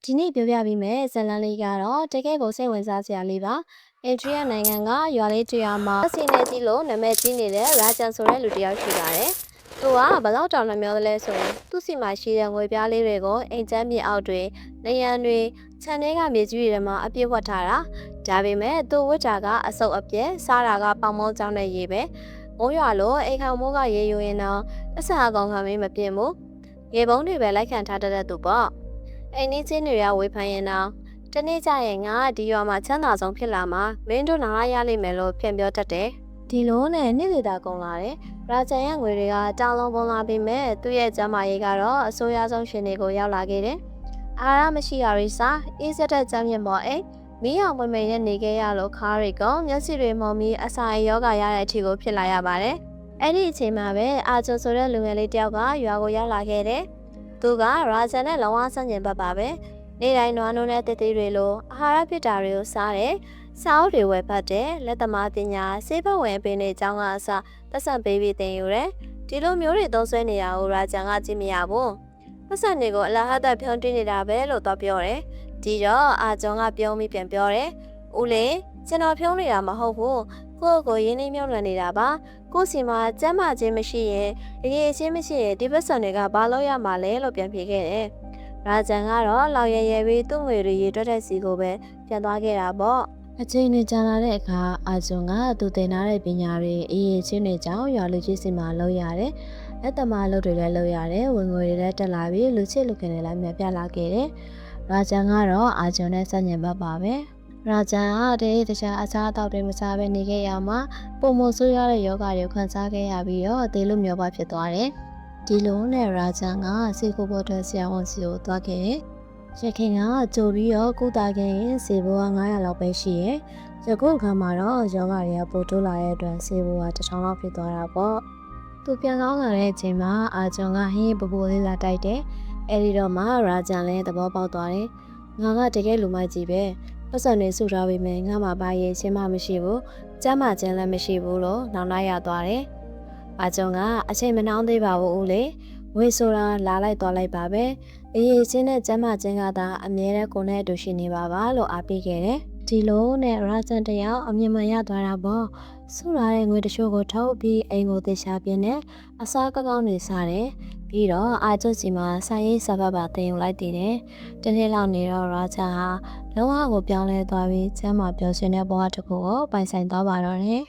ဒီနေ့ပြောပြပေးမယ်ဇာတ်လမ်းလေးကတော့တကယ့်ကိုစိတ်ဝင်စားစရာလေးပါ။အက်ဒရီးယားနိုင်ငံကရွာလေးတစ်ရွာမှာစီနေကြီးလို့နာမည်ကြီးနေတဲ့ရာဂျန်ဆိုတဲ့လူတစ်ယောက်ရှိပါတယ်။သူကဘလောက်တောင်နှမျောသလဲဆိုရင်သူ့စီမှာရှိတဲ့ငွေပြားလေးတွေကိုအိမ်ကျန်းမြေအောက်တွေနေရန်တွေခြံထဲကမြေကြီးတွေမှာအပြည့်ဝတ်ထားတာ။ဒါပေမဲ့သူဝတ်တာကအဆုပ်အပြည့်စားတာကပေါင်မောကြောင်းနဲ့ရေပဲ။မိုးရွာလို့အိမ်ခေါင်မိုးကရေယူရင်တော့အဆအကောင်ခံမင်းမပြင်းဘူး။ရေပုံးတွေပဲလိုက်ခံထားတတ်တဲ့သူပေါ့။အိမ်ကြီးချင်းတွေကဝေဖန်ရင်တော့တနေ့ကျရင်ငါဒီရွာမှာချမ်းသာဆုံးဖြစ်လာမှာမင်းတို့နားရလိမ့်မယ်လို့ဖြန့်ပြောတတ်တယ်။ဒီလိုနဲ့နေ့တွေတာကုန်လာတယ်။ရာဂျန်ရဲ့ငွေတွေကတောင်းလုံးပုံလာပြီးမဲ့သူ့ရဲ့ကျမရေးကတော့အဆိုးရဆုံးရှင်တွေကိုရောက်လာခဲ့တယ်။အာရမရှိရရိစာအေးစက်တဲ့ကျမ်းမြင့်ပေါ်အိမ်မီးအောင်မမိန်နဲ့နေခဲ့ရလို့ခါးတွေကမျက်စိတွေမှုံပြီးအစာရောဂါရတဲ့အထိကိုဖြစ်လာရပါတယ်။အဲ့ဒီအချိန်မှာပဲအာဂျွန်ဆိုတဲ့လူငယ်လေးတယောက်ကရွာကိုရောက်လာခဲ့တယ်။သူကရာဂျန်နဲ့လောဝါဆန့်ကျင်ဘက်ပါပဲ။နေ့တိုင်းနွားနိုးနဲ့တသေးတွေလိုအာဟာရဖြစ်တာတွေကိုစားတယ်။စားအုပ်တွေဝယ်ဖတ်တယ်။လက်သမားပညာစေဘဝင်ပင်တွေအကြောင်းကအစသက်ဆက်ပေးပြီးတင်ယူတယ်။ဒီလိုမျိုးတွေသုံးဆွဲနေတာကိုရာဂျန်ကကြည့်မရဘူး။ပတ်စံတွေကိုအလားဟတ်ဖြုံးတင်းနေတာပဲလို့တော့ပြောတယ်။ဒီတော့အာဂျွန်ကပြုံးပြီးပြန်ပြောတယ်။ဦးလေးကျွန်တော်ဖြုံးနေတာမဟုတ်ဘူး။ကိုရင်းနှီးမြုပ်နှံနေတာပါ။ကိုစီမှာကျမ်းမာခြင်းမရှိရင်အရေးချင်းမရှိရင်ဒီပတ်စံတွေကဘာလို့ရမှာလဲလို့ပြန်ဖြေခဲ့တယ်။ရာဂျန်ကတော့လောက်ရပြီးသူ့ငွေတွေရေတွက်တဲ့စီကိုပဲပြန်သွားခဲ့တာပေါ့အချိန်နဲ့ကြာလာတဲ့အခါအာဂျွန်ကသူတင်ထားတဲ့ပညာတွေအေးချင်းတွေကြောင့်ရွာလူကြီးစီမှာလုပ်ရတယ်လက်သမားလုပ်တွေလည်းလုပ်ရတယ်ဝင်ငွေတွေလည်းတက်လာပြီးလူချစ်လူခင်တွေလည်းမြတ်ပြလာခဲ့တယ်ရာဂျန်ကတော့အာဂျွန်နဲ့ဆက်ညင်ဘက်ပါပဲရာဂျန်ကတခြားအခြားအသောက်တွေမစားဘဲနေခဲ့ရမှာပုံမဆိုးရတဲ့ယောဂတွေကိုခံစားခဲ့ရပြီးတော့အသေးလူမျိုးပါဖြစ်သွားတယ်ဒီလိုနဲ့ရာဂျန်ကစေကိုဘော်တက်ဆရာဝန်စီကိုသွားခဲ့တယ်။ရခင်ကကြိုပြီးတော့ကုသခဲ့ရင်စေဘိုးက900လောက်ပဲရှိရဲ့။ယခုအခါမှာတော့ယောဂတွေကပိုတိုးလာတဲ့အတွက်စေဘိုးက1000လောက်ဖြစ်သွားတာပေါ့။သူပြန်ကောင်းလာတဲ့အချိန်မှာအာဂျွန်ကဟင်းပူပူလေးလာတိုက်တယ်။အဲဒီတော့မှရာဂျန်လည်းသဘောပေါက်သွားတယ်။ငါကတကယ်လူမိုက်ကြီးပဲ။ပတ်စံတွေစုထားပြီးမယ်ငါမှပါရဲ့ချင်းမမရှိဘူး။ကျမ်းမာခြင်းလည်းမရှိဘူးလို့နောက်လိုက်ရသွားတယ်။အာဂျွန်ကအချိန်မနှောင်းသေးပါဘူးဦးလေ။ဝေဆိုတာလာလိုက်သွားလိုက်ပါပဲအေးချင်းနဲ့ကျမ်းမာခြင်းကသာအမြဲတမ်းကိုနဲ့အတူရှိနေပါလို့အားပေးခဲ့တယ်ဒီလိုနဲ့ရာဂျန်တယောက်အမြင်မှန်ရသွားတာပေါ့စုလာတဲ့ငွေတချို့ကိုထုတ်ပြီးအိမ်ကိုသေချာပြင်းနဲ့အစားကောင်းတွေစားတယ်ပြီးတော့အာကျွတ်စီမှာစာရေးစာပတ်ပါတင်ယူလိုက်တည်တယ်တနေ့လောက်နေတော့ရာဂျန်ဟာလုံးဝကိုပြောင်းလဲသွားပြီးကျမ်းမာပျော်ရွှင်တဲ့ဘဝတစ်ခုကိုပိုင်ဆိုင်သွားပါတော့တယ်